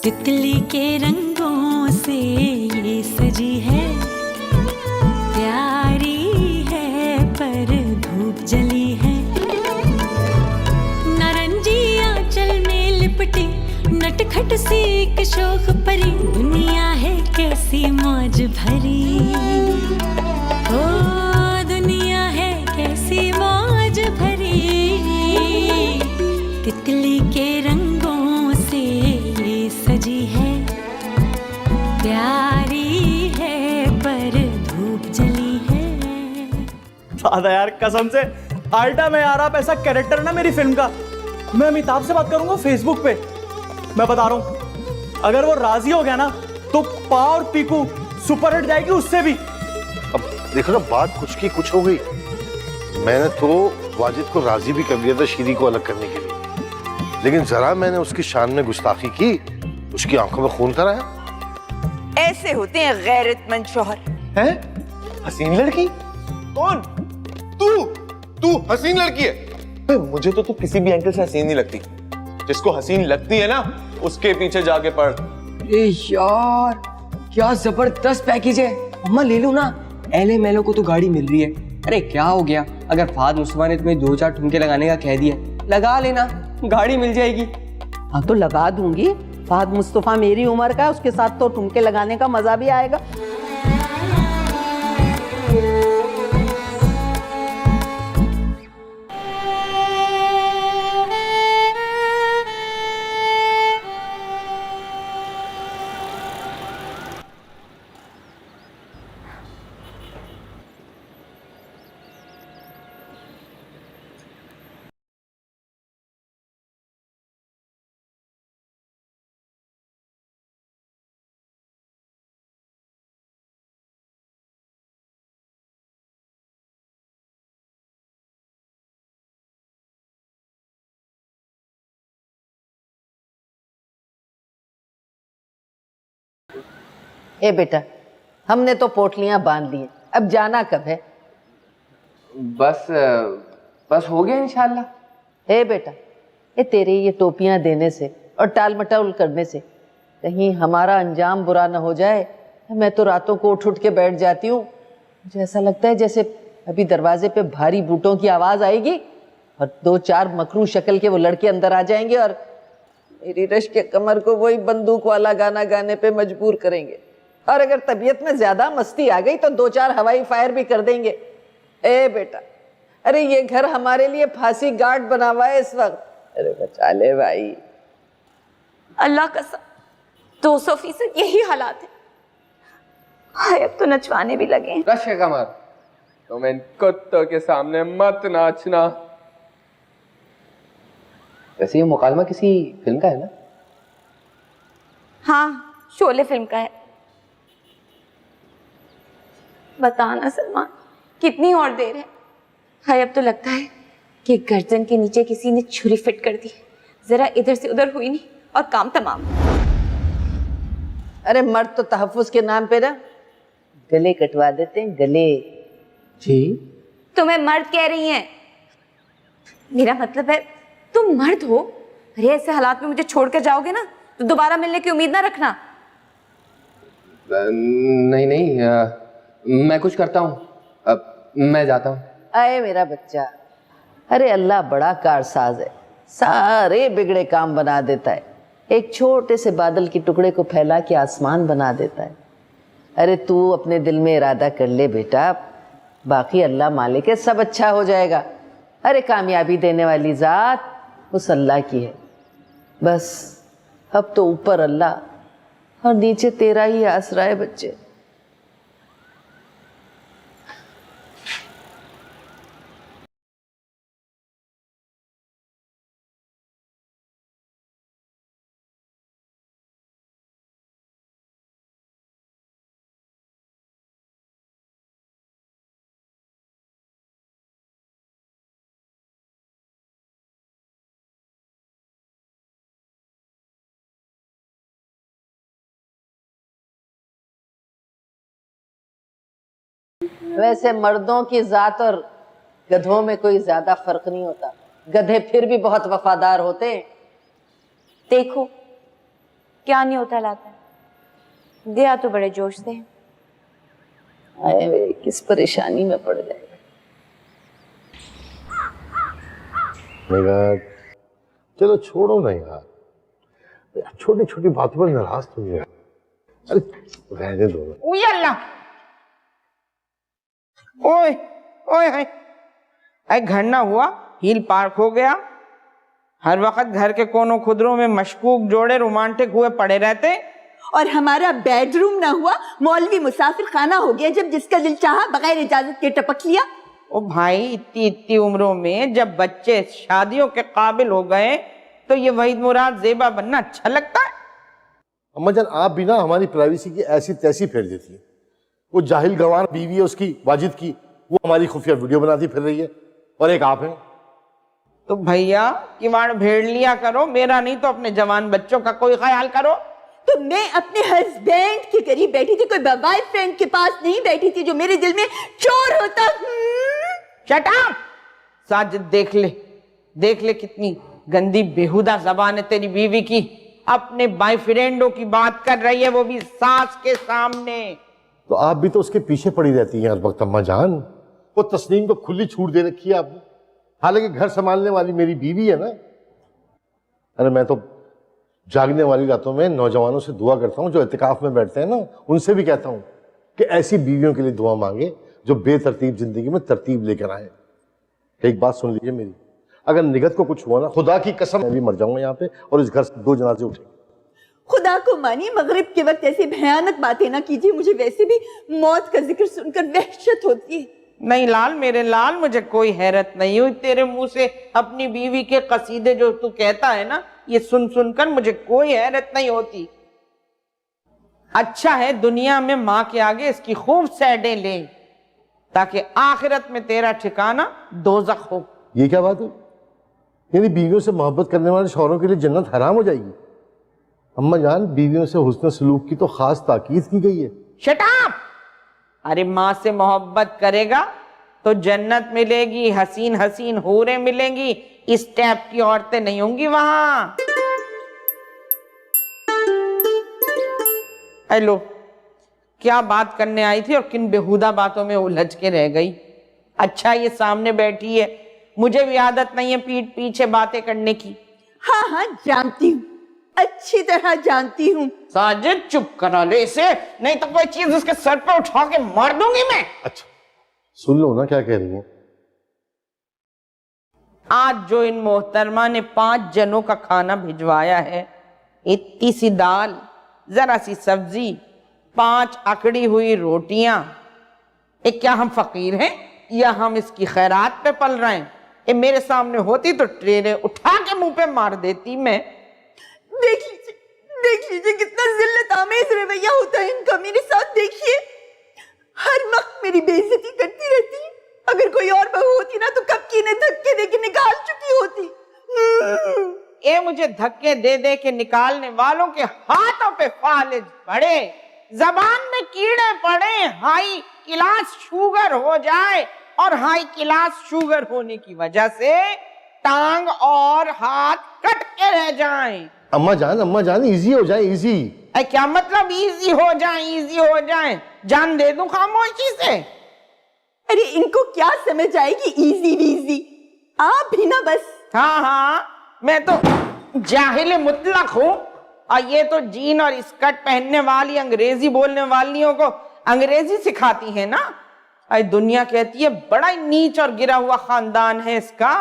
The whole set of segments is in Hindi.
तितली के रंगों से ये सजी है, प्यारी है पर धूप जली है। नारंगी आंचल में लिपटी नटखट सी एक शोख परी, दुनिया है कैसी मौज भरी। ओ दुनिया है कैसी मौज भरी, तितली के रंगों से ये सजी है, प्यारी है पर धूप जली है। दादा यार कसम से आल्टा में यार आप ऐसा कैरेक्टर ना मेरी फिल्म का, मैं अमिताभ से बात करूंगा फेसबुक पे। मैं बता रहा हूं अगर वो राजी हो गया ना तो पा और पीकू सुपर हिट जाएगी उससे भी। अब देखो ना बात कुछ की कुछ हो गई। मैंने तो वाजिद को राजी भी कर दिया था शीरी को अलग करने के लिए, लेकिन जरा मैंने उसकी शान में गुस्ताखी की, उसकी आंखों में खून कराया। ऐसे होते हैं गैरतमंद शौहर। हैं? हसीन लड़की? कौन? तू हसीन लड़की है? मुझे तो तू किसी भी एंगल से हसीन नहीं लगती। जिसको हसीन लगती है ना उसके पीछे जाके पढ़। ए यार क्या जबरदस्त पैकेज है, अम्मा ले लो ना। एले मेलो को तो गाड़ी मिल रही है। अरे क्या हो गया, अगर फाद मुस्तफा ने तुम्हें 2-4 ठुमके लगाने का कह दिया, लगा लेना, गाड़ी मिल जाएगी। हाँ तो लगा दूंगी। फाद मुस्तफा मेरी उम्र का है, उसके साथ तो ठुमके लगाने का मजा भी आएगा। ए बेटा, हमने तो पोटलियां बांध ली, अब जाना कब है? बस हो गया इंशाल्लाह। ए बेटा, ये तेरे ये टोपियां देने से और टाल मटोल करने से कहीं हमारा अंजाम बुरा न हो जाए। मैं तो रातों को उठ के बैठ जाती हूँ, मुझे ऐसा लगता है जैसे अभी दरवाजे पे भारी बूटों की आवाज आएगी और 2-4 मकरू शक्ल के वो लड़के अंदर आ जाएंगे और मेरी रश के कमर को वही बंदूक वाला गाना गाने पे मजबूर करेंगे। और अगर तबीयत में ज्यादा मस्ती आ गई तो 2-4 हवाई फायर भी कर देंगे। ए बेटा, अरे ये घर हमारे लिए फांसी गार्ड बना हुआ है इस वक्त। अरे बचा ले भाई। अल्लाह कसम 200% यही हालात है। हाय अब तो नचवाने भी लगे हैं। रश कमर, तुम इन कुत्तों के सामने मत नाचना। वैसे ये मुकालमा किसी फिल्म का है ना? हाँ, शोले फिल्म का है। बताना सलमान, कितनी और देर है? हाय अब तो लगता है कि गर्दन के नीचे किसी ने छुरी फिट कर दी। जरा इधर से उधर हुई नहीं और काम तमाम। अरे मर्द तो तहफ्फुज के नाम पे ना गले कटवा देते हैं, गले। जी तुम्हें मर्द कह रही हैं? मेरा मतलब है तुम मर्द हो। अरे ऐसे हालात में मुझे छोड़कर जाओगे ना तो दोबारा मिलने की उम्मीद ना रखना। नहीं, मैं कुछ करता हूँ, अब मैं जाता हूँ। आए मेरा बच्चा, अरे अल्लाह बड़ा कारसाज है, सारे बिगड़े काम बना देता है। एक छोटे से बादल के टुकड़े को फैला के आसमान बना देता है। अरे तू अपने दिल में इरादा कर ले बेटा, बाकी अल्लाह मालिक है, सब अच्छा हो जाएगा। अरे कामयाबी देने वाली जात उस अल्लाह की है। बस अब तो ऊपर अल्लाह और नीचे तेरा ही आसरा है बच्चे। वैसे मर्दों की जात और गधों में कोई ज्यादा फर्क नहीं होता। गधे फिर भी बहुत वफादार होते हैं। देखो क्या नहीं होता लाता, दिया तो बड़े जोश से। आए वे किस परेशानी में पड़ गए। मेरा चलो छोड़ो ना यार, छोटी छोटी बातों पर नाराज तुम यार। अरे रहने दो ना। ओए अल्लाह, ओए ओए हाय, अरे घर ना हुआ हील पार्क हो गया। हर वक्त घर के कोनों खुदरों में मशकूक जोड़े रोमांटिक हुए पड़े रहते। और हमारा बेडरूम ना हुआ मौलवी मुसाफिर खाना हो गया, जब जिसका दिल चाहा बगैर इजाजत के टपक लिया। ओ भाई, इतनी इतनी उम्रों में जब बच्चे शादियों के काबिल हो गए तो ये वहीद मुराद ज़ेबा बनना अच्छा लगता है? अम्मा जान आप भी ना हमारी प्राइवेसी की ऐसी तैसी फेर देती है। वो जाहिल गवार बीवी है उसकी, वाजिद की, वो हमारी खुफिया वीडियो बनाती फिर रही है, और एक आप हैं। तो भैया किवाड़ भेड़ लिया करो, मेरा नहीं तो अपने जवान बच्चों का कोई ख्याल करो। तो मैं अपने हस्बैंड के करीब बैठी थी, कोई बॉयफ्रेंड के पास नहीं बैठी थी जो मेरे दिल में चोर होता। शट अप साजिद, देख ले कितनी गंदी बेहुदा जबान है तेरी बीवी की। अपने बॉयफ्रेंडों की बात कर रही है, वो भी सास के सामने। तो आप भी तो उसके पीछे पड़ी रहती हैं हर वक्त अम्मा जान। वो तस्नीम को खुली छूट दे रखी है आपने, हालांकि घर संभालने वाली मेरी बीवी है ना। अरे मैं तो जागने वाली रातों में नौजवानों से दुआ करता हूँ जो इत्तिकाफ में बैठते हैं ना, उनसे भी कहता हूँ कि ऐसी बीवियों के लिए दुआ मांगे जो बेतरतीब जिंदगी में तरतीब लेकर आए। एक बात सुन लीजिए मेरी, अगर निगत को कुछ हुआ ना, खुदा की कसम मैं भी मर जाऊंगा यहाँ पे और इस घर से 2 जनाजे उठे। खुदा को मानिए, मगरिब के वक्त ऐसी भयानक बातें ना कीजिए, मुझे वैसे भी मौत का जिक्र सुनकर वहशत होती है। नहीं लाल, मेरे लाल, मुझे कोई हैरत नहीं हुई तेरे मुंह से अपनी बीवी के कसीदे जो तू कहता है ना, ये सुन सुनकर मुझे कोई हैरत नहीं होती। अच्छा है दुनिया में माँ के आगे इसकी खूब सैडें ले, ताकि आखिरत में तेरा ठिकाना दोज़ख हो। ये क्या बात है? यानी बीवियों से मोहब्बत करने वाले शौहरों के लिए जन्नत हराम हो जाएगी? अम्मा जान, बीवियों से हुस्न सलूक की तो खास ताकीद की गई है। Shut up! अरे माँ से मोहब्बत करेगा तो जन्नत मिलेगी, हसीन हसीन हूरें मिलेंगी, इस टाइप की औरतें नहीं होंगी वहां। हेलो, क्या बात करने आई थी और किन बेहुदा बातों में उलझ के रह गई? अच्छा ये सामने बैठी है, मुझे भी आदत नहीं है पीठ पीछे बातें करने की। हाँ हाँ जानती हूँ, अच्छी तरह जानती हूँ। साजिद चुप करा ले इसे, नहीं तो कोई चीज उसके सर पे उठा के मार दूंगी मैं। अच्छा सुन लो ना क्या कह रही है। आज जो इन मोहतरमा ने 5 जनों का खाना भिजवाया है, इतनी सी दाल, जरा सी सब्जी, 5 अकड़ी हुई रोटियां, क्या हम फकीर हैं या हम इसकी खैरात पे पल रहे हैं? ये मेरे सामने होती तो ट्रेने उठा के मुंह पे मार देती मैं। देख लीजिए कितना जिल्लत आमेज रवैया होता है इनका मेरे साथ। देखिए हर वक्त मेरी बेइज्जती करती रहती है। अगर कोई और बहू होती ना तो कब की इन्हें धक्के दे के निकाल चुकी होती। ये मुझे धक्के दे दे के निकालने वालों के हाथों पे फालिज पड़े, जबान में कीड़े पड़े, हाई क्लास शुगर हो जाए, और हाई क्लास शुगर होने की वजह से टांग और हाथ कट के रह जाएं। अम्मा जान इजी हो जाए, इजी। क्या मतलब इजी हो जाए? इजी हो जाए, जान दे दूं खामोशी से? अरे इनको क्या समझ आएगी इजी वीजी, आप भी ना बस। हाँ, मैं तो जाहिल मुतलक हूँ, और ये तो जीन और स्कर्ट पहनने वाली अंग्रेजी बोलने वालियों को अंग्रेजी सिखाती है ना। अरे दुनिया कहती है बड़ा ही नीच और गिरा हुआ खानदान है इसका।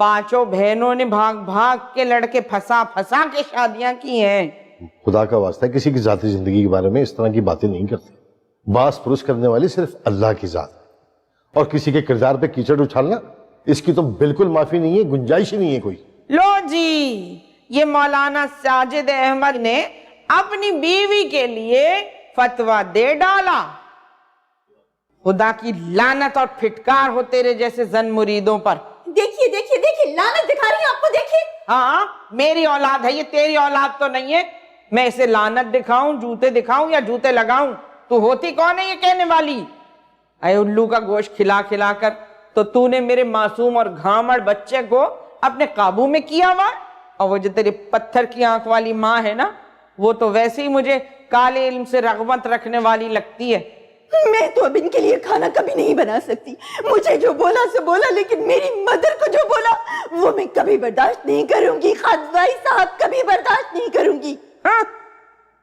5 बहनों ने भाग भाग के लड़के फंसा फंसा के शादियां की हैं। खुदा का वास्ता है किसी की जाती जिंदगी के बारे में इस तरह की बातें नहीं करते। बास पुरुष करने वाली सिर्फ अल्लाह की जात है, और किसी के किरदार पे कीचड़ उछालना, इसकी तो बिल्कुल माफी नहीं है, गुंजाइश ही नहीं है कोई। लो जी, ये मौलाना साजिद अहमद ने अपनी बीवी के लिए फतवा दे डाला। खुदा की लानत और फिटकार हो तेरे जैसे जन मुरीदों पर। देखिए देखिए देखिए, लानत दिखा रही है आपको, देखिए। हाँ, मेरी औलाद है ये, तेरी औलाद तो नहीं है। मैं इसे लानत दिखाऊं, जूते दिखाऊं या जूते लगाऊं? तू होती कौन है ये कहने वाली? अरे उल्लू का गोश्त खिला खिला कर तो तूने मेरे मासूम और घामड़ बच्चे को अपने काबू में किया हुआ। और वो जो तेरी पत्थर की आंख वाली माँ है ना, वो तो वैसे ही मुझे काले इल्म से रगबत रखने वाली लगती है। मैं तो अब इनके लिए खाना कभी नहीं बना सकती। मुझे जो बोला सो बोला, लेकिन मेरी मदर को जो बोला वो मैं कभी बर्दाश्त नहीं करूंगी। खादवाई साहब, कभी बर्दाश्त नहीं करूंगी। हाँ?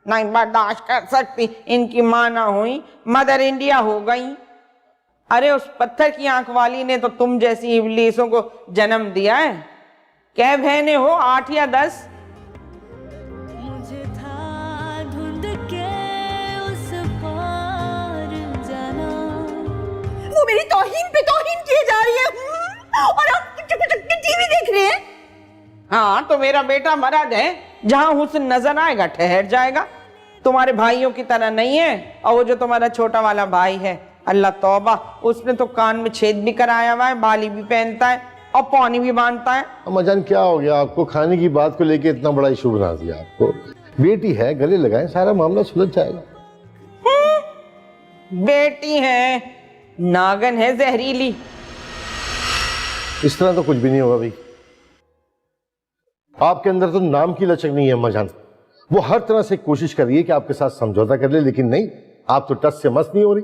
नहीं बर्दाश्त कर सकती। इनकी माँ ना हुई, मदर इंडिया हो गई। अरे उस पत्थर की आंख वाली ने तो तुम जैसी इब्लीसों को जन्म दिया है। क्या बहनें हो, 8 या 10? मुझे था ढूंढ के उस पार जाना। वो मेरी तौहीन पे तौहीन किए जा रही है और आप चुप-चुप के टीवी देख रहे हैं। हाँ तो मेरा बेटा मर्द है, जहां हुस्न नजर आएगा ठहर जाएगा। तुम्हारे भाइयों की तरह नहीं है। और वो जो तुम्हारा छोटा वाला भाई है, अल्लाह तौबा, उसने तो कान में छेद भी कराया हुआ है, बाली भी पहनता है और पौनी भी बांधता है। अम्मा जान क्या हो गया आपको? खाने की बात को लेके इतना बड़ा इशू बना दिया आपको। बेटी है, गले लगाएं, सारा मामला सुलझ जाएगा। बेटी है, नागन है जहरीली। इस तरह तो कुछ भी नहीं होगा भाई। आपके अंदर तो नाम की लचक नहीं है अम्मा जान। वो हर तरह से कोशिश कर रही है कि आपके साथ समझौता कर ले, लेकिन नहीं, आप तो टस से मस नहीं हो रही।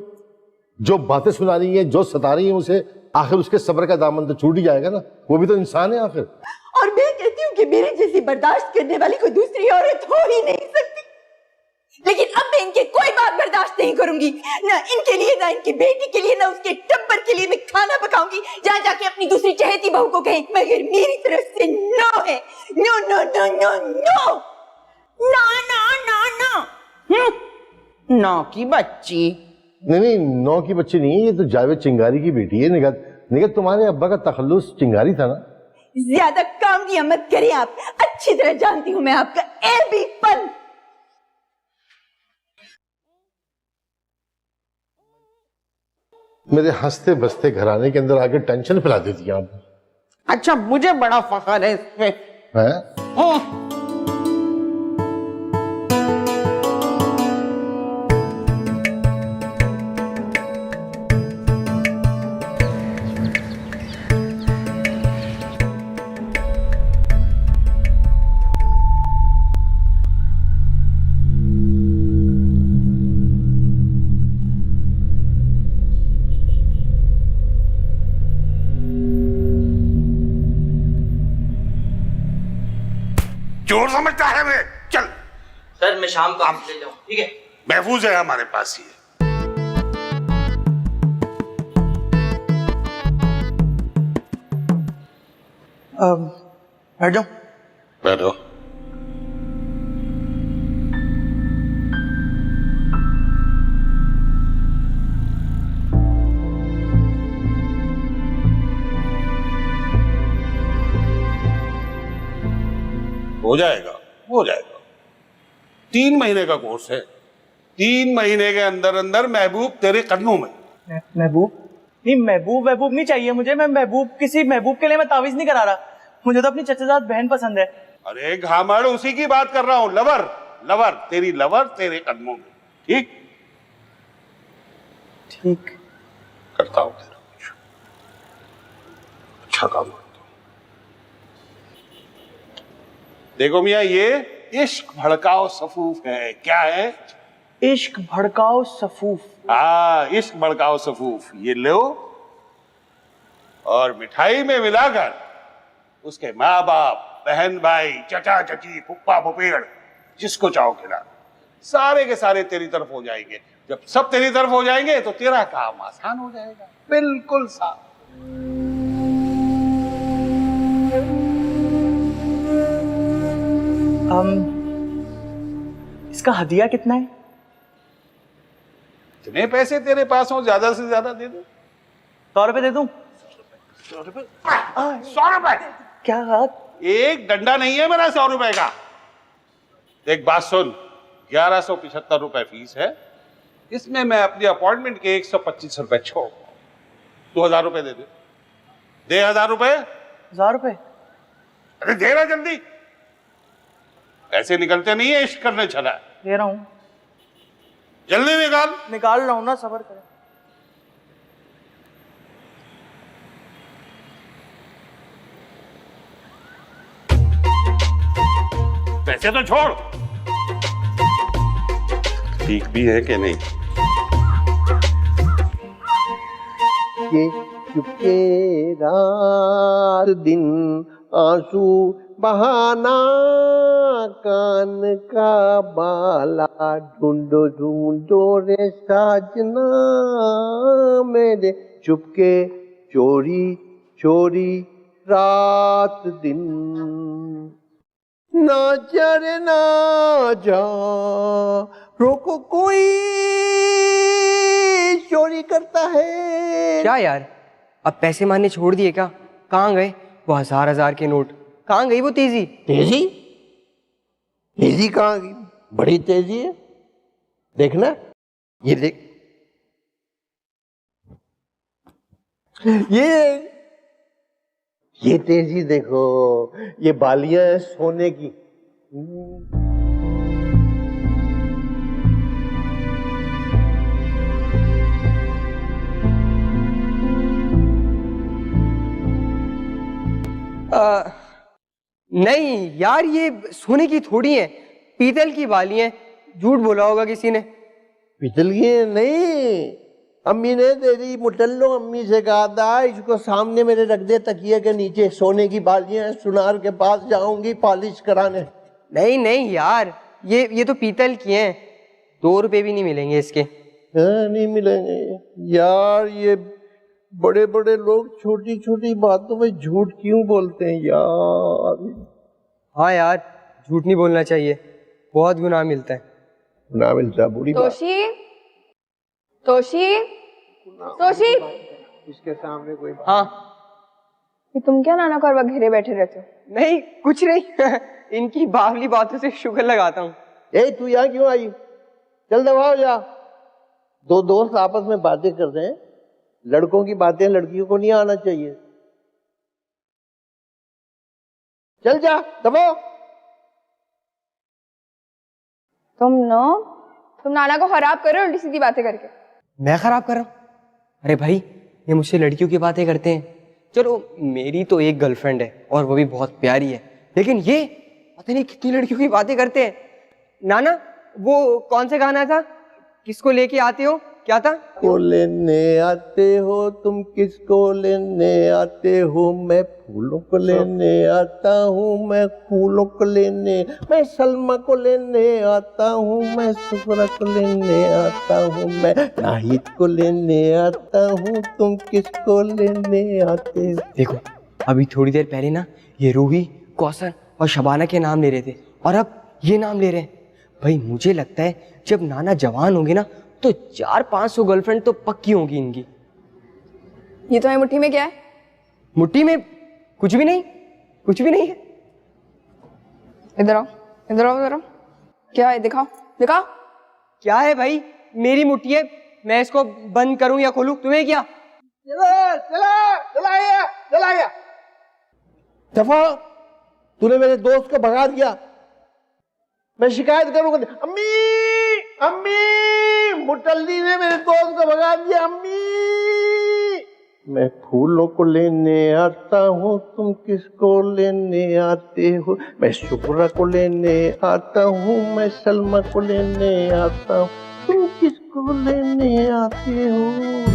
जो बातें सुना रही है, जो सता रही है उसे, आखिर उसके सब्र का दामन तो छूट ही जाएगा ना। वो भी तो इंसान है आखिर। और मैं कहती हूँ कि मेरे जैसी बर्दाश्त करने वाली कोई दूसरी औरत हो ही नहीं सकती। लेकिन अब मैं इनके कोई बात बर्दाश्त नहीं करूंगी, ना इनके लिए, ना इनकी बेटी के लिए, ना उसके टब्बर के लिए मैं खाना पकाऊंगी। जहाँ जाके अपनी दूसरी चहेती बहू को कहें, मगर मेरी तरफ से नो है। No no no no no ना ना ना ना। नौ की बच्ची। नहीं नहीं, 9 की बच्ची नहीं है, ये तो जावेद चिंगारी की बेटी है। निगत तुम्हारे अब्बा का तखल्लुस चिंगारी था ना। ज्यादा काम दिया मत करें आप। अच्छी तरह जानती हूँ मैं आपका ऐबीपन। मेरे हंसते बसते घराने के अंदर आके टेंशन फैला देती आप। अच्छा, मुझे बड़ा फख्र है इस पे। हैं? चोर समझता है मैं? चल सर मैं शाम को आपसे ले जाऊं, ठीक है? महफूज है हमारे पास ही है। बैठ जाओ। बैठो। हो जाएगा, हो जाएगा। 3 महीने का कोर्स है। 3 महीने के अंदर अंदर महबूब तेरे कदमों में। महबूब नहीं, महबूब नहीं चाहिए मुझे। मैं महबूब, किसी महबूब के लिए मैं तावीज नहीं करा रहा। मुझे तो अपनी चचेजाद बहन पसंद है। अरे घामड़, उसी की बात कर रहा हूं। लवर, लवर, तेरी लवर तेरे कदमों में। ठीक ठीक करता हूं तेरा कुछ अच्छा काम। देखो मियाँ, ये इश्क भड़काओ सफूफ है। क्या है? इश्क भड़काओ सफूफ। हाँ, इश्क भड़काओ सफूफ। ये लो और मिठाई में मिलाकर उसके माँ बाप, बहन भाई, चचा चची, फुप्पा फुपेड़, जिसको चाहो खिला। सारे के सारे तेरी तरफ हो जाएंगे। जब सब तेरी तरफ हो जाएंगे तो तेरा काम आसान हो जाएगा। बिल्कुल साफ। इसका हदिया कितना है? इतने पैसे तेरे पास हो, ज्यादा से ज्यादा दे दो। 100 रुपए दे दूं? 100 रुपए? 100 रुपए? क्या बात? एक डंडा नहीं है मेरा 100 रुपए का। एक बात सुन, 1175 रुपए फीस है। इसमें मैं अपनी अपॉइंटमेंट के 125 रुपए छोड़, 2000 रुपए दे दे। दे 1000 रुपए। 1000 रुपए? अरे दे रहा जल्दी। ऐसे निकलते नहीं है इश्क करने चला। दे रहा हूं। जल्दी निकाल। निकाल रहा हूं ना, सब्र कर। पैसे तो छोड़, ठीक भी है कि नहीं? ये चुपके रात दिन आंसू बहाना, कान का बाला ढूंढो ढूंढो रे साजना मेरे, चुपके चोरी चोरी रात दिन। ना जा रे ना जा, रोको कोई चोरी करता है। क्या यार, अब पैसे मारने छोड़ दिए क्या? कहाँ गए वो हजार के नोट? कहाँ गई वो तेजी? तेजी? तेजी कहाँ गई? बड़ी तेजी है, देखना, ये देख, ये तेजी देखो, ये बालियां हैं सोने की। नहीं यार, ये सोने की थोड़ी है, पीतल की बाली है। झूठ बोला होगा किसी ने। पीतल की नहीं, अम्मी ने तेरी मुटल्लो अम्मी से कहा था इसको सामने मेरे रख दे तकिए के नीचे, सोने की बालियां, सुनार के पास जाऊंगी पॉलिश कराने। नहीं नहीं यार, ये तो पीतल की हैं, 2 रुपए भी नहीं मिलेंगे इसके। नहीं मिलेंगे यार, ये बड़े बड़े लोग छोटी छोटी बातों में झूठ क्यों बोलते हैं यार। हाँ यार, झूठ नहीं बोलना चाहिए, बहुत गुनाह मिलता है। गुनाह मिलता है, बुरी बात। तोशी तोशी तोशी, इसके सामने कोई बात। हाँ ये तुम क्या नाना को घेरे बैठे रहते हो? नहीं कुछ नहीं इनकी बावली बातों से शुगर लगाता हूँ। ए तू यहाँ क्यों आई? चल दबा हो जा। दो दोस्त आपस में बातें कर रहे हैं, लड़कों की बातें लड़कियों को नहीं आना चाहिए। चल जा, दबाओ। तुम नाना को खराब कर रहे हो उल्टी सीधी बातें करके। मैं खराब कर रहा हूँ? अरे भाई, ये मुझसे लड़कियों की बातें करते हैं। चलो मेरी तो एक गर्लफ्रेंड है और वो भी बहुत प्यारी है, लेकिन ये पता नहीं कितनी लड़कियों की बातें करते हैं। नाना, वो कौन सा गाना था, किसको लेके आते हो, क्या था? को लेने आते हो तुम, किसको लेने आते हो? मैं फूलों को लेने आता हूँ, मैं फूलों को लेने, मैं सलमा को लेने आता हूँ, मैं सुफरा को लेने आता हूँ, मैं नाहिद को लेने आता हूँ, तुम किसको लेने आते हो? देखो, अभी थोड़ी देर पहले ना ये रूही, कौसर और शबाना के नाम ले रहे थे और अब ये नाम ले रहे हैं। भाई मुझे लगता है जब नाना जवान होंगे ना तो 400-500 गर्लफ्रेंड तो पक्की होंगी इनकी। ये तुम्हारी मुट्ठी में क्या है? मुट्ठी में कुछ भी नहीं, कुछ भी नहीं है। इधर आओ, इधर आओ, इधर आओ। क्या है, दिखाओ दिखाओ। क्या है भाई? मेरी मुट्ठी है, मैं इसको बंद करूं या खोलूं, तुम्हें क्या? चला दफा, तूने मेरे दोस्त को भगा दिया, मैं शिकायत करूंगा। अम्मी अम्मी, मुटल्ली ने मेरे दोस्त को भगा दिया। अम्मी, मैं फूलों को लेने आता हूँ, तुम किसको लेने आते हो? मैं शुक्रा को लेने आता हूँ, मैं सलमा को लेने आता हूँ, तुम किसको लेने आते हो?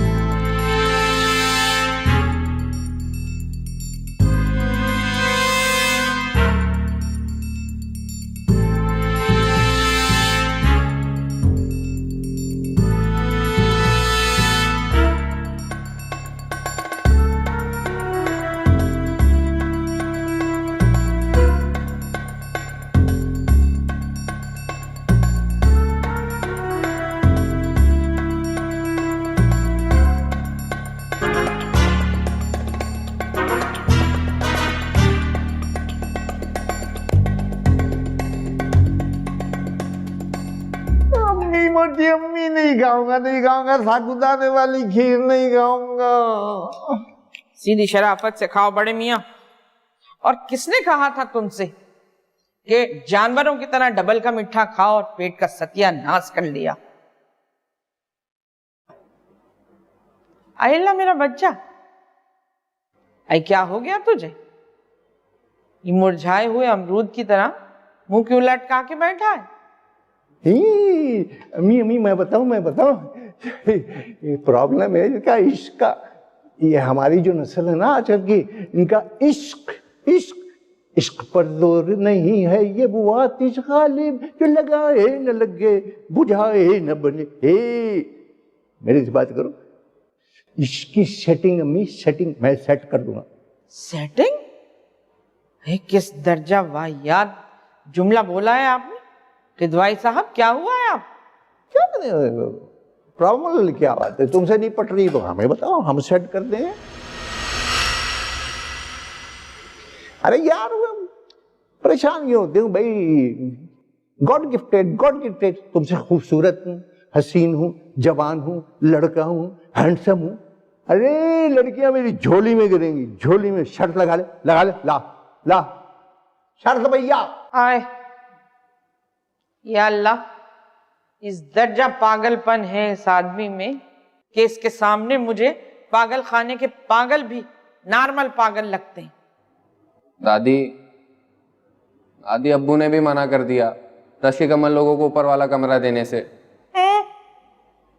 अम्मी नहीं खाऊंगा, साबूदाने वाली खीर नहीं खाऊंगा। सीधी शराफत से खाओ बड़े मियाँ। और किसने कहा था तुमसे कि जानवरों की तरह डबल का मीठा खाओ और पेट का सत्यानाश कर लिया? अल्लाह मेरा बच्चा, आई क्या हो गया तुझे? ये मुरझाए हुए अमरूद की तरह मुंह क्यों लटका के बैठा है? अम्मी अम्मी मैं बताऊं ये प्रॉब्लम है इनका इश्क का। ये हमारी जो नस्ल है ना आजकल की, इनका इश्क इश्क इश्क पर जोर नहीं है, ये वो आतिश गालिब जो लगाए न लगे बुझाए न बने। मेरी से बात करो, इश्क की सेटिंग अम्मी, सेटिंग मैं सेट कर दूंगा। सेटिंग? किस दर्जा वाहियात जुमला बोला है आपने। किदवाई साहब क्या हुआ है आप? क्या प्रॉब्लम क्या बात है, तुमसे नहीं पट रही तो हमें बताओ, हम सेट कर दें। अरे यार परेशान क्यों होते हो भाई, गॉड गिफ्टेड तुमसे खूबसूरत हूँ, हसीन हूँ, जवान हूँ, लड़का हूँ, हैंडसम हूँ। अरे लड़कियां मेरी झोली में गिरेंगी, झोली में। शर्त लगा ले ला शर्त भैया। आए या अल्लाह, इस दर्जा पागलपन है इस आदमी में कि इसके सामने मुझे पागल खाने के पागल भी नॉर्मल पागल लगते हैं। दादी अब्बू ने भी मना कर दिया रश के कमर लोगों को ऊपर वाला कमरा देने से।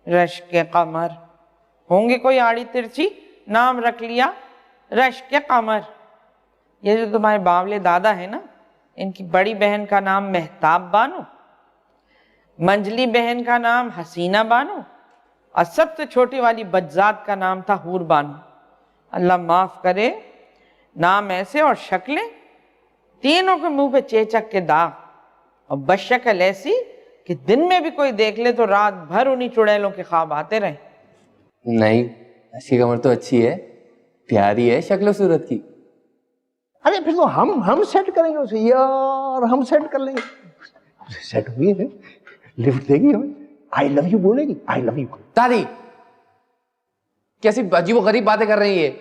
रश के कमर होंगे कोई आड़ी तिरछी, नाम रख लिया रश के कमर। ये जो तुम्हारे बावले दादा है ना, इनकी बड़ी बहन का नाम मेहताब बानो, मंजली बहन का नाम हसीना बानो और सबसे छोटी वाली बज्जात का नाम था हूर बानो। अल्लाह माफ करे, नाम ऐसे और शक्लें, तीनों के मुंह पे चेचक के दाग और बशक्ल ऐसी कि दिन में भी कोई देख ले तो रात भर उन्हीं चुड़ैलों के ख्वाब आते रहे। नहीं, अच्छी कमर तो अच्छी है, प्यारी है शक्ल सूरत की। अरे फिर तो हम सेट करेंगे उसे यार, हम सेट कर लेंगे। सेट हुई है, लिफ्ट देगी हमें, आई लव यू बोलेगी, आई लव यू। दादी कैसी अजीब गरीब बातें कर रही है,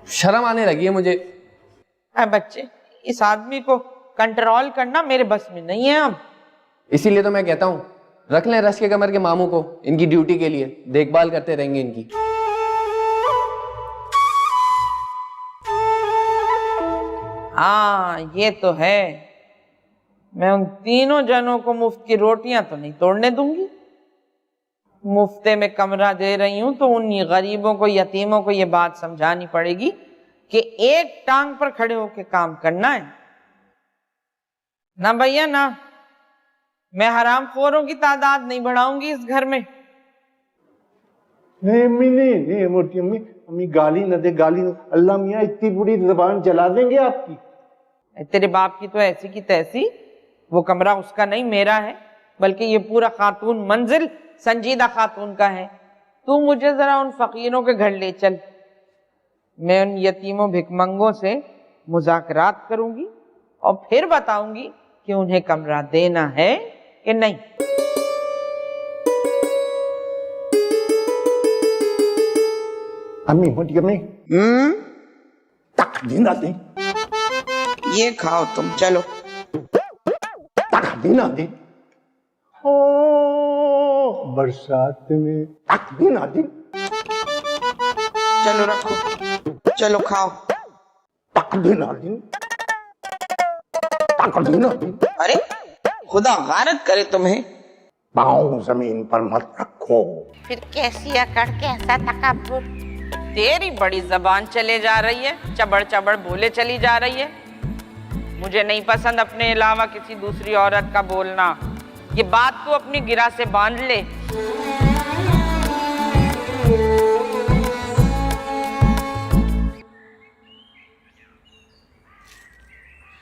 शर्म आने लगी है मुझे। बच्चे, इस आदमी को कंट्रोल करना मेरे बस में नहीं है अब। इसीलिए तो मैं कहता हूँ रख लें रश के कमर के मामू को, इनकी ड्यूटी के लिए देखभाल करते रहेंगे इनकी। हाँ ये तो है, मैं उन तीनों जनों को मुफ्त की रोटियां तो नहीं तोड़ने दूंगी। मुफ्ते में कमरा दे रही हूं तो उन गरीबों को, यतीमों को ये बात समझानी पड़ेगी कि एक टांग पर खड़े होकर काम करना है ना भैया ना। मैं हराम खोरों की तादाद नहीं बढ़ाऊंगी इस घर में। नहीं अम्मी, नहीं मोटी अम्मी, अम्मी गाली न दे, गाली न। अल्लाह मियाँ इतनी बुरी जबान जला देंगे आपकी। तेरे बाप की तो ऐसी की तैसी, वो कमरा उसका नहीं मेरा है, बल्कि ये पूरा खातून मंजिल संजीदा खातून का है। तू मुझे जरा उन फकीरों के घर ले चल, मैं उन यतीमों भिखमंगों से मुज़ाकरात करूंगी और फिर बताऊंगी कि उन्हें कमरा देना है कि नहीं। अम्मी मोटी अम्मी, तक दिन आते, ये खाओ तुम, चलो तक दिन आते। हो बरसात में तक दिन आते। चलो रखो, चलो खाओ। तक दिन आते, तक दिन आते। अरे खुदा गारत करे तुम्हें। पाँव जमीन पर मत रखो। फिर कैसी अकड़, कैसा तकब्बुर। तेरी बड़ी जबान चले जा रही है, चबड़ चबड़ बोले चली जा रही है। मुझे नहीं पसंद अपने अलावा किसी दूसरी औरत का बोलना। ये बात तू अपनी गिरा से बांध ले।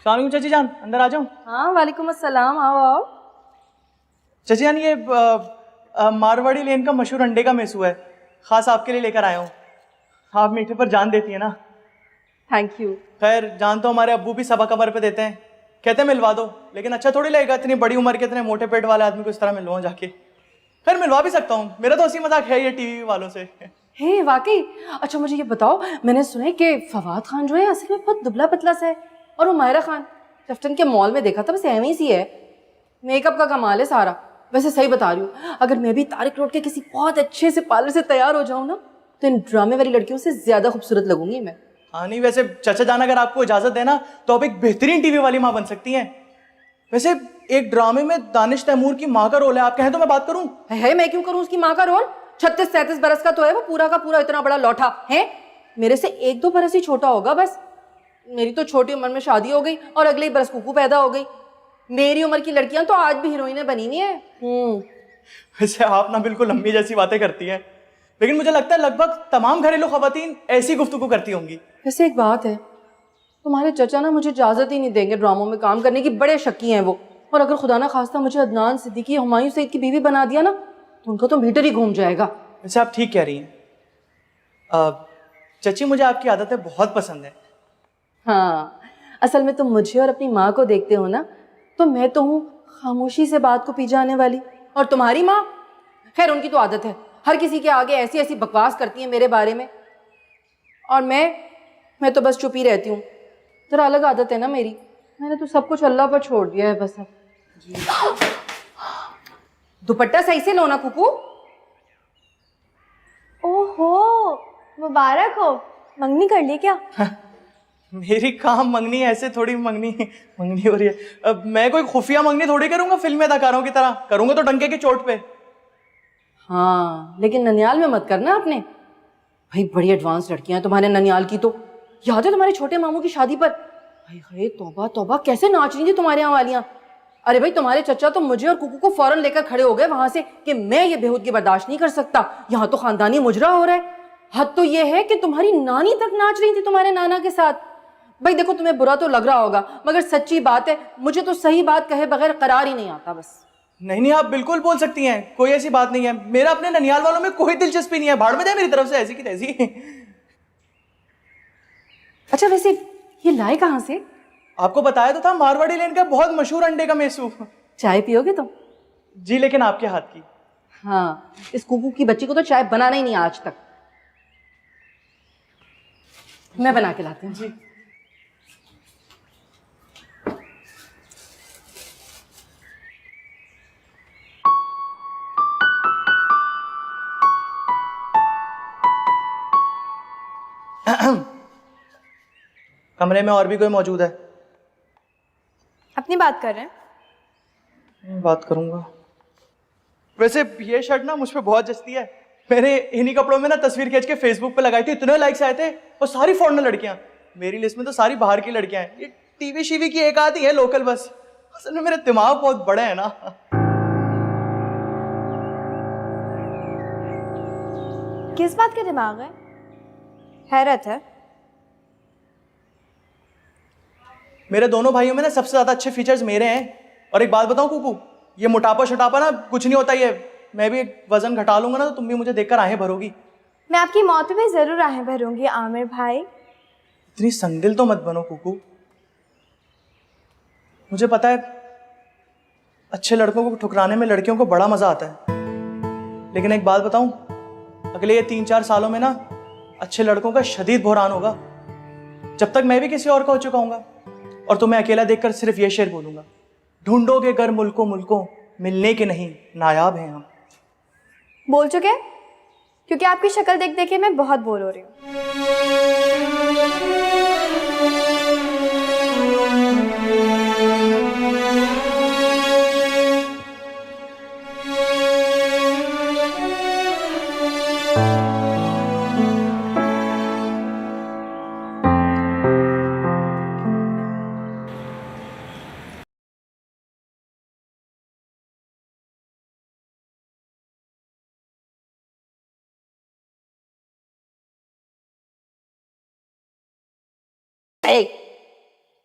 सलाम चाची जान, अंदर आ जाऊं? हाँ वालेकुम अस्सलाम, आओ आओ। चाची जान, ये मारवाड़ी लेन का मशहूर अंडे का मेसू है, खास आपके लिए लेकर आया हूँ। आप मीठे पर जान देती है ना। Thank you. खैर जान तो हमारे अब्बू भी सबा कमर पे देते हैं, कहते हैं मिलवा दो, लेकिन अच्छा थोड़ी लगेगा इतनी बड़ी उम्र के इतने मोटे पेट वाले आदमी को इस तरह मिलवाऊं जाके। खैर मिलवा भी सकता हूँ, मेरा तो हंसी मजाक है ये टीवी वालों से। हे वाकई। अच्छा मुझे ये बताओ, मैंने सुना है कि फवाद खान जो है असल में बहुत दुबला पतला सा है, और वो मायरा खान लेफ्टन के मॉल में देखा था, बस एवं सी है। मेकअप का कमाल है सारा। वैसे सही बता रही हूँ, अगर मैं भी तारिक रोड के किसी बहुत अच्छे से पार्लर से तैयार हो जाऊँ ना, तो इन ड्रामे वाली लड़कियों से ज्यादा खूबसूरत लगूंगी मैं। हाँ नहीं, वैसे चाचा जान अगर आपको इजाजत देना तो आप एक बेहतरीन टीवी वाली माँ बन सकती हैं। वैसे एक ड्रामे में दानिश तैमूर की माँ का रोल है, आप कहें तो मैं बात करूं? है मैं क्यों करूं उसकी माँ का रोल? 36-37 बरस का तो है वो, पूरा का पूरा इतना बड़ा लौटा है। मेरे से 1-2 बरस ही छोटा होगा बस। मेरी तो छोटी उम्र में शादी हो गई और अगले ही बरस कुकू पैदा हो गई। मेरी उम्र की लड़कियां तो आज भी हीरोइनें बनी नहीं है। वैसे आप ना बिल्कुल अम्मी जैसी बातें करती हैं, लेकिन मुझे लगता है लगभग तमाम घरेलू खवातीन ऐसी गुफ्तगू करती होंगी। वैसे एक बात है, तुम्हारे चचा ना मुझे इजाजत ही नहीं देंगे ड्रामों में काम करने की, बड़े शक्की हैं वो। और अगर खुदा ना खास्ता मुझे अदनान सिद्दीकी हुमायूं सईद की बीवी बना दिया ना तो उनका तो मीटर ही घूम जाएगा। वैसे आप ठीक कह रही हैं। चची मुझे आपकी आदतें बहुत पसंद है। हाँ, असल में तुम मुझे और अपनी माँ को देखते हो ना, तो मैं तो हूँ खामोशी से बात को पी जाने वाली। और तुम्हारी माँ, खैर उनकी तो आदत है, हर किसी के आगे ऐसी ऐसी बकवास करती है मेरे बारे में। और मैं तो बस चुप ही रहती हूँ। जरा अलग आदत है ना मेरी, मैंने तो सब कुछ अल्लाह पर छोड़ दिया है बस। अब दुपट्टा सही से लो ना कुकू। ओहो, मुबारक हो, मंगनी कर ली क्या? मेरी काम मंगनी है, ऐसे थोड़ी मंगनी हो रही है। अब मैं कोई खुफिया मंगनी थोड़ी करूंगा फिल्मी अदाकारों की तरह, करूंगा तो डंके की चोट पे। हाँ, लेकिन ननियाल में मत करना आपने भाई, बड़ी एडवांस लड़कियां हैं तुम्हारे ननियाल की। तो याद है तुम्हारे छोटे मामू की शादी पर, हाय हाय तौबा तौबा, कैसे नाच रही थी तुम्हारे यहाँ वालियां। अरे भाई तुम्हारे चचा तो मुझे और कुकू को फौरन लेकर खड़े हो गए वहां से कि मैं ये बेहूदगी बर्दाश्त नहीं कर सकता, यहाँ तो खानदानी मुजरा हो रहा है। हद तो ये है कि तुम्हारी नानी तक नाच रही थी तुम्हारे नाना के साथ। भाई देखो तुम्हें बुरा तो लग रहा होगा, मगर सच्ची बात है, मुझे तो सही बात कहे बगैर करार ही नहीं आता बस। नहीं, आप बिल्कुल बोल सकती हैं, कोई ऐसी बात नहीं है। मेरा अपने ननियाल वालों में कोई दिलचस्पी नहीं है, भाड़ में जाए मेरी तरफ से ऐसी की तैसी। अच्छा वैसे ये लाए कहाँ से? आपको बताया तो था, मारवाड़ी लेन का बहुत मशहूर अंडे का मेसू। चाय पियोगे तुम? जी, लेकिन आपके हाथ की। हाँ, इस कुकू की बच्ची को तो चाय बनाना ही नहीं आज तक। मैं बना के लाती हूँ। जी। कमरे में और भी कोई मौजूद है? अपनी बात कर रहे हैं? बात करूंगा। वैसे ये शर्ट ना मुझ पे बहुत जचती है। मैंने इन्हीं कपड़ों में ना तस्वीर खींच के फेसबुक पे लगाई थी, इतने लाइक्स आए थे, और सारी फॉरेनर लड़कियां। मेरी लिस्ट में तो सारी बाहर की लड़कियां हैं, ये टीवी शीवी की एक आधी है लोकल बस। असल में मेरे दिमाग बहुत बड़े हैं ना। किस बात का दिमाग है? हैरत है। मेरे दोनों भाइयों में ना सबसे ज्यादा अच्छे फीचर्स मेरे हैं। और एक बात बताऊं कुकू, ये मोटापा शटापा ना कुछ नहीं होता। ये मैं भी वजन घटा लूंगा ना तो तुम भी मुझे देखकर आहें भरोगी। मैं आपकी मौत पे भी जरूर आहें भरूंगी आमिर भाई। इतनी संदिल तो मत बनो कुकू। मुझे पता है अच्छे लड़कों को ठुकराने में लड़कियों को बड़ा मजा आता है, लेकिन एक बात बताऊं, अगले ये 3-4 सालों में ना अच्छे लड़कों का शदीद बहरान होगा, जब तक मैं भी किसी और का हो चुका हूंगा। और तुम्हें अकेला देखकर सिर्फ ये शेर बोलूंगा, ढूंढोगे गर मुल्कों मुल्कों, मिलने के नहीं नायाब हैं हम। बोल चुके? क्योंकि आपकी शक्ल देख देख के मैं बहुत बोर हो रही हूँ।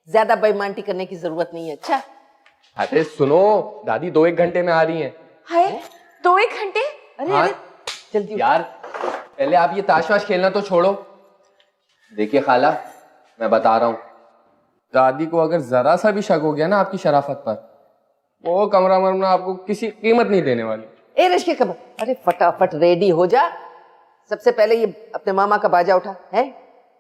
ज्यादा बेईमानी करने की जरूरत नहीं है। अच्छा अरे सुनो, दादी 2-1 घंटे में आ रही हैं। हाय 2-1 घंटे? अरे हाँ, अरे जल्दी यार पहले आप ये ताश वाश खेलना तो छोड़ो। देखिए खाला, मैं बता रहा हूँ, दादी को अगर जरा सा भी शक हो गया ना आपकी शराफत पर, वो कमरा मरना आपको किसी कीमत नहीं देने वाली। ए रिश्के खबर, अरे फटाफट रेडी हो जा। सबसे पहले ये अपने मामा का बाजा उठा है।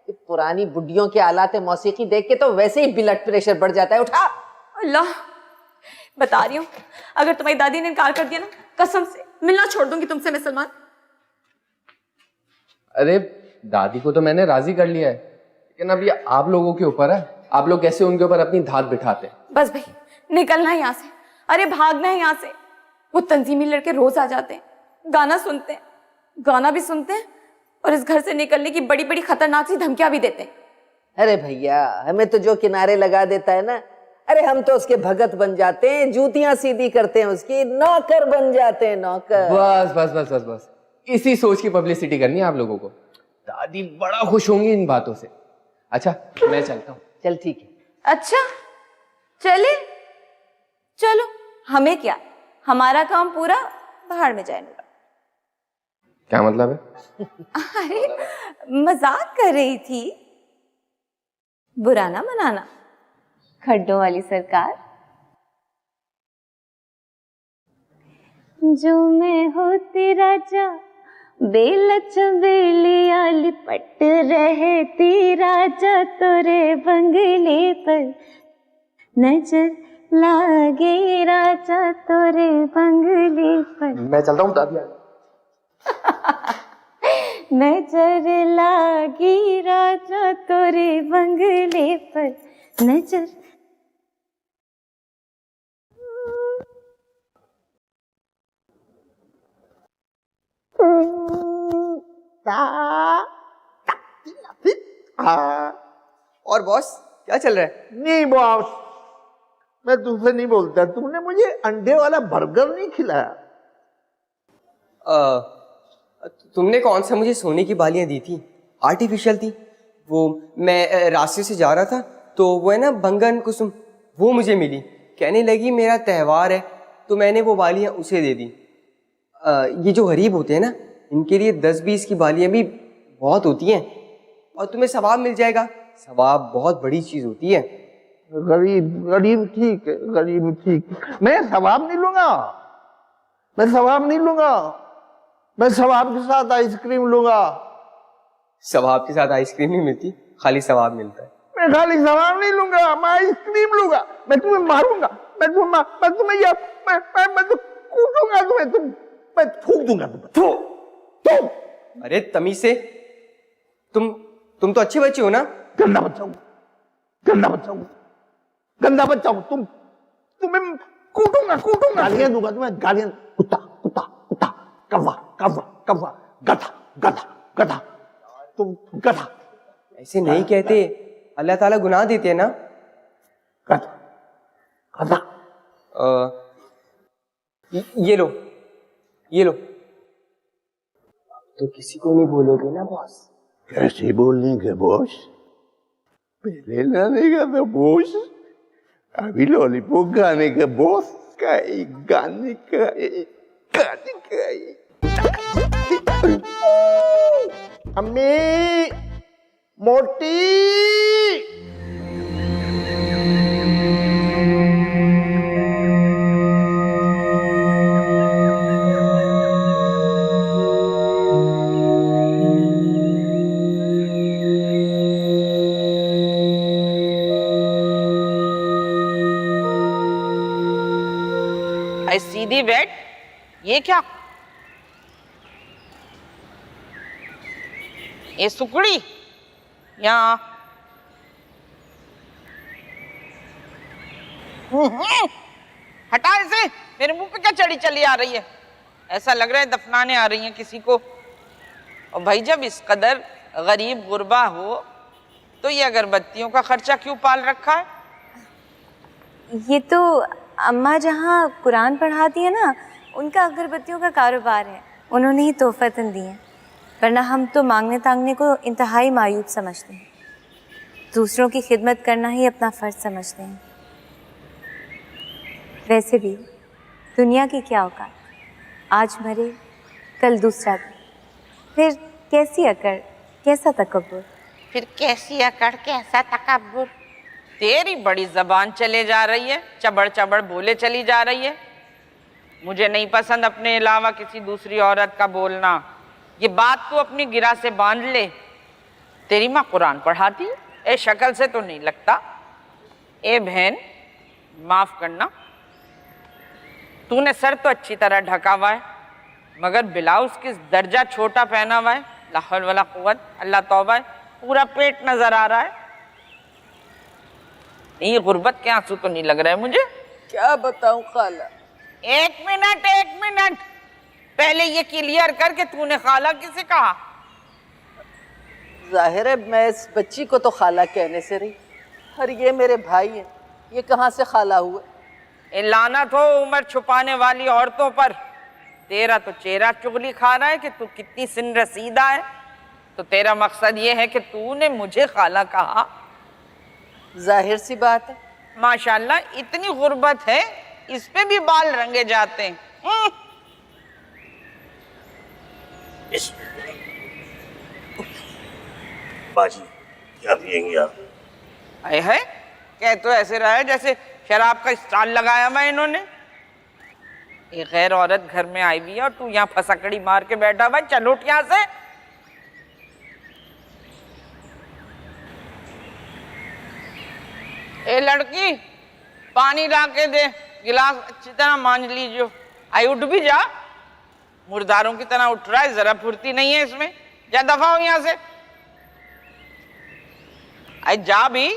ये पुरानी बुड्ढियों के आलात मौसीकी देख के तो वैसे ही ब्लड प्रेशर बढ़ जाता है। उठा। अल्लाह, बता रही हूँ, अगर तुम्हारी दादी ने इनकार कर दिया ना, कसम से मिलना छोड़ दूंगी तुमसे मैं सलमान। अरे दादी को तो मैंने राजी कर लिया है, लेकिन अब ये आप लोगों के ऊपर है, आप लोग कैसे उनके ऊपर अपनी धात बिठाते हैं। बस भाई, निकलना है यहाँ से, अरे भागना है यहाँ से। वो तंजीमी लड़के रोज आ जाते हैं, गाना सुनते हैं, गाना भी सुनते हैं और इस घर से निकलने की बड़ी बड़ी खतरनाक सी धमकियां भी देते हैं। अरे भैया, हमें तो जो किनारे लगा देता है ना, अरे हम तो उसके भगत बन जाते हैं, जूतियां सीधी करते हैं, उसकी नौकर बन जाते हैं, नौकर। बस बस बस बस बस, इसी सोच की पब्लिसिटी करनी है आप लोगों को। दादी बड़ा खुश होंगी इन बातों से। अच्छा मैं चलता हूँ। चल ठीक है। अच्छा चले, चलो, हमें क्या, हमारा काम पूरा, बाहर में जाए। क्या मतलब है? अरे मजाक कर रही थी, बुरा ना मनाना। खड्डों वाली सरकार। जो मैं होती राजा, बेलच बेलिया लिपट रहती राजा, तोरे बंगले पर नजर लागे राजा, तोरे बंगले पर। मैं चलता हूँ दादी। नजर लागी राजा, तोरे बंगले पर नजर। और बॉस क्या चल रहा है? नहीं बॉस, मैं तुमसे नहीं बोलता। तुमने मुझे अंडे वाला बर्गर नहीं खिलाया। तुमने कौन सा मुझे सोने की बालियां दी थी? आर्टिफिशियल थी वो। मैं रास्ते से जा रहा था तो वो है ना बंगन कुसुम, वो मुझे मिली। कहने लगी मेरा त्यौहार है, तो मैंने वो बालियां उसे दे दी। ये जो गरीब होते हैं ना, इनके लिए 10-20 की बालियां भी बहुत होती हैं और तुम्हें सवाब मिल जाएगा। सवाब बहुत बड़ी चीज होती है। गरीब ठीक है, गरीब ठीक है। मैं सवाब नहीं लूंगा, मैं सवाब नहीं लूंगा। मैं सवाब के साथ आइसक्रीम लूंगा। सवाब के साथ आइसक्रीम नहीं मिलती, खाली सवाब मिलता है। मैं खाली सवाब नहीं लूंगा, मैं आइसक्रीम लूंगा। मैं तुम्हें मारूंगा, मैं तो कूटूंगा तुम्हें, मैं थूक दूंगा तुम्हें। अरे तमीज से, तुम तो अच्छे बच्चे हो ना? गंदा बच्चा हूँ, गंदा बच्चा हूँ, गंदा बच्चा हूँ। तुम्हें कूटूंगा, गालियां दूंगा तुम्हें, गालियां। कुत्ता कुत्ता कुत्ता, कौवा कौवा कौवा, गधा गधा गधा, तुम गधा। ऐसे नहीं कहते, अल्लाह ताला गुनाह देते हैं ना। गधा गधा। ये लो, ये लो। तो किसी को नहीं बोलोगे ना बॉस? कैसे बोलने के बॉस? पहले लाने का तो बॉस, अभी लॉलीपॉप गाने का बॉस का एक गाने का एक गाने का एक। अम्मी मोटी। सीधी बैठ। ये क्या, ये सुकड़ी यहाँ? हटा इसे, मेरे मुंह पे क्या चढ़ी चली आ रही है? ऐसा लग रहा है दफनाने आ रही है किसी को। और भाई जब इस कदर गरीब गुरबा हो तो ये अगरबत्तियों का खर्चा क्यों पाल रखा है? ये तो अम्मा जहाँ कुरान पढ़ाती है ना, उनका अगरबत्तियों का कारोबार है, उन्होंने ही तोहफतन दी हैं। वरना हम तो मांगने तांगने को इंतहाई मायूब समझते हैं, दूसरों की खिदमत करना ही अपना फ़र्ज समझते हैं। वैसे भी दुनिया की क्या औकात, आज मरे कल दूसरा दिन, फिर कैसी अकड़ कैसा तकब्बुर। फिर कैसी अकड़ कैसा तकब्बुर। तेरी बड़ी जबान चले जा रही है, चबड़ चबड़ बोले चली जा रही है। मुझे नहीं पसंद अपने अलावा किसी दूसरी औरत का बोलना। ये बात तू अपनी गिरा से बांध ले। तेरी माँ कुरान पढ़ाती, ए शक्ल से तो नहीं लगता। ए बहन माफ करना, तूने सर तो अच्छी तरह ढका हुआ है मगर ब्लाउज किस दर्जा छोटा पहना हुआ है। ला हौल वला कुव्वत, अल्लाह तौबा है। पूरा पेट नजर आ रहा है। ये गुर्बत के आंसू तो नहीं लग रहा है मुझे। क्या बताऊं खाला। एक मिनट, पहले ये क्लियर कर कि तूने खाला किसे कहा। जाहिर है मैं इस बच्ची को तो खाला कहने से रही, और ये मेरे भाई हैं, ये कहाँ से खाला हुए। ए लानत हो उम्र छुपाने वाली औरतों पर। तेरा तो चेहरा चुगली खा रहा है कि तू कितनी सिन रसीदा है, तो तेरा मकसद ये है कि तूने मुझे खाला कहा। जाहिर सी बात है। माशाल्लाह इतनी गुर्बत है, इस पे भी बाल रंगे जाते हैं। बाजी क्या पिएंगे आप? आए है कह तो ऐसे रहा है जैसे शराब का स्टॉल लगाया हुआ है इन्होंने। एक गैर औरत घर में आई हुई है और तू यहाँ फसकड़ी मार के बैठा हुआ है। चल उठ यहाँ से। ए लड़की, पानी ला के दे, गिलास अच्छी तरह मांझ लीजिए। आई उठ भी जा, मुर्दारों की तरह उठ रहा है, जरा फुर्ती नहीं है इसमें। जा दफा हो यहाँ से। आई जा भी।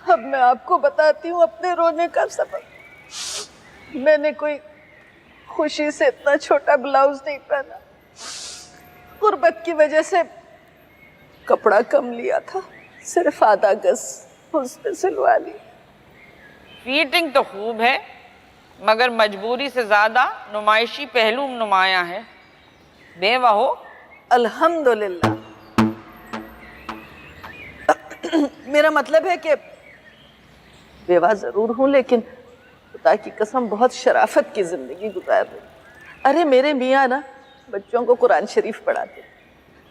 अब मैं आपको बताती हूँ अपने रोने का सबब। मैंने कोई खुशी से इतना छोटा ब्लाउज नहीं पहना, गुर्बत की वजह से कपड़ा कम लिया था, सिर्फ आधा गज उसमें सिलवा ली। फिटिंग तो खूब है, मगर मजबूरी से ज्यादा नुमाइशी पहलू नुमाया है। बेवा हो। अल्हम्दुलिल्लाह। मेरा मतलब है कि बेवा जरूर हूं, लेकिन खुदा की कसम बहुत शराफत की जिंदगी गुजार रही। अरे मेरे मियाँ ना बच्चों को कुरान शरीफ पढ़ाते,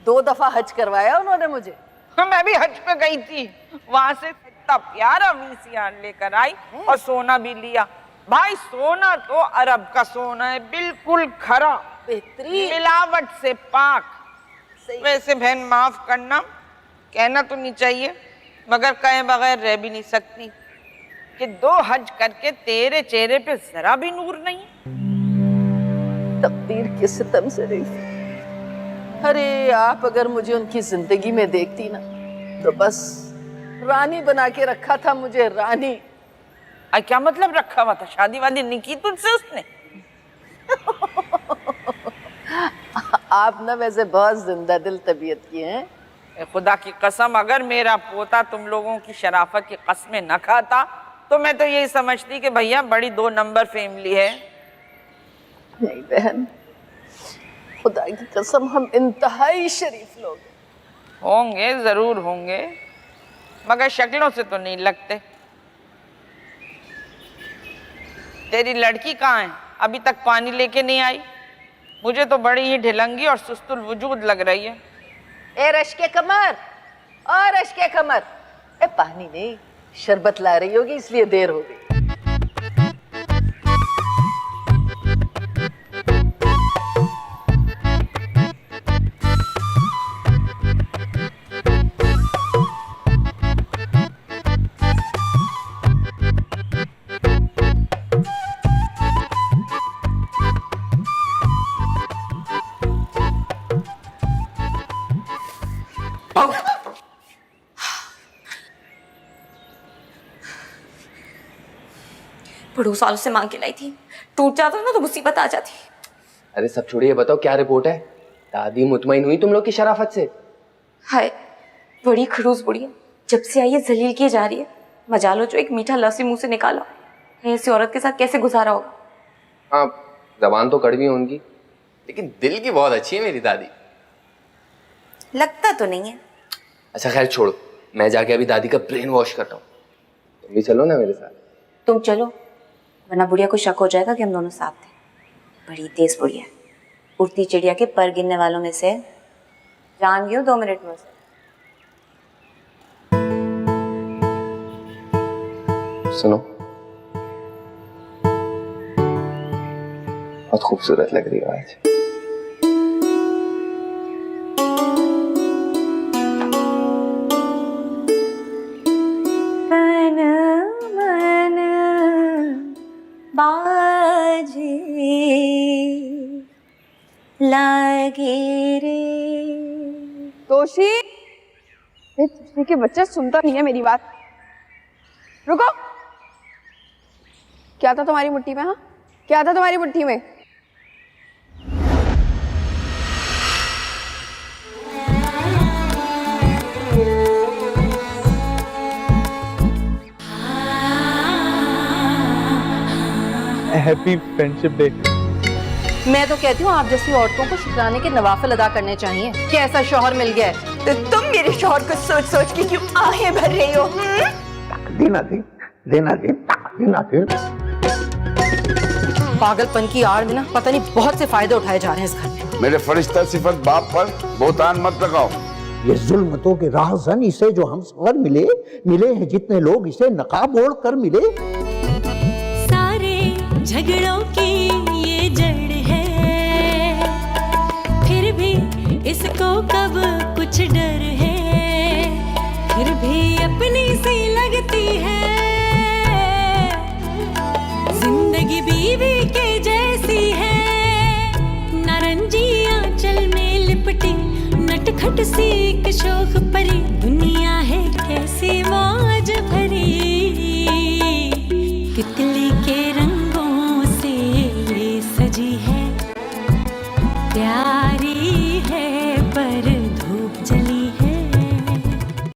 2 दफा हज करवाया उन्होंने मुझे। मैं भी हज पे गई थी, वहां से इतना प्यारा वीसीआर लेकर आई और सोना भी लिया। भाई सोना तो अरब का सोना है, बिल्कुल खरा, बेहतरीन, मिलावट से पाक। वैसे बहन माफ करना, कहना तो नहीं चाहिए मगर कहे बगैर रह भी नहीं सकती कि 2 हज करके तेरे चेहरे पे जरा भी नूर नहीं। तकदीर के सितम से रही। अरे आप अगर मुझे उनकी जिंदगी में देखती ना, तो बस रानी बना के रखा था मुझे, रानी। क्या मतलब रखा हुआ था? शादी वादी नहीं की तुझसे उसने? आप ना वैसे बहुत जिंदा दिल तबीयत की हैं। खुदा की कसम, अगर मेरा पोता तुम लोगों की शराफत की कस्में न खाता तो मैं तो यही समझती कि भैया बड़ी 2 नंबर फैमिली है। नहीं बहन, खुदा की कसम हम इंतहाई शरीफ लोग होंगे, जरूर होंगे, मगर शक्लों से तो नहीं लगते। तेरी लड़की कहाँ है? अभी तक पानी लेके नहीं आई। मुझे तो बड़ी ही ढिलंगी और सुस्तुल वजूद लग रही है। ए रश्के कमर, और रश्के कमर, ए पानी नहीं शरबत ला रही होगी इसलिए देर हो गई। पड़ोस वालों से मांग के लाई थी, टूट जाता ना तो मुसीबत आ जाती। अरे सब छोड़िए, बताओ क्या रिपोर्ट है? दादी मुतमईन हुई तुम लोग की शराफत से? हाय बड़ी खड़ूस बुढ़िया, जब से आई है जलील की जा रही है। मजालो जो एक मीठा लफ्ज़ मुंह से निकाला, ऐसी औरत के साथ कैसे गुजारा होगा। हाँ जबान तो कड़वी है उनकी, लेकिन दिल की बहुत अच्छी है मेरी दादी। लगता तो नहीं है। अच्छा खैर छोड़ो, मैं जाके अभी दादी का ब्रेन वॉश करता हूँ, तुम भी चलो ना मेरे साथ। तुम चलो, वरना बुढ़िया को शक हो जाएगा कि हम दोनों साथ थे। बड़ी तेज बुढ़िया, उड़ती चिड़िया के पर गिनने वालों में से। जान गई 2 मिनट में से। सुनो, बहुत खूबसूरत लग रही हो आज। बाजे लागे रे। तोशी, के बच्चा सुनता नहीं है मेरी बात। रुको, क्या था तुम्हारी मुट्ठी में? हाँ, क्या था तुम्हारी मुट्ठी में? Happy friendship day. मैं तो कहती हूँ आप जैसी औरतों को शुक्राने के नवाफिल अदा करने चाहिए कि ऐसा शौहर मिल गया है। तो तुम मेरे शौहर को सोच सोच के क्यों आहें भर रही हो? देना दे, देना दे, देना दे। पागलपन की आड़ में ना पता नहीं बहुत से फायदे उठाए जा रहे हैं इस घर में। मेरे फरिश्ता सिफत बाप पर बोतान मत लगाओ। ये जुल्मतों के राहज़न इसे जो हम सफर मिले हैं जितने लोग इसे नकाब ओढ़ कर मिले। सारे झगड़ों की ये जड़ है, फिर भी इसको कब कुछ डर है, फिर भी अपनी सी लगती है, जिंदगी बीवी के जैसी है, नारंगी आंचल में लिपटी नटखट सी एक शोख परी, दुनिया है कैसी मौज भरी, तितली के रंगों से ये सजी है प्यार।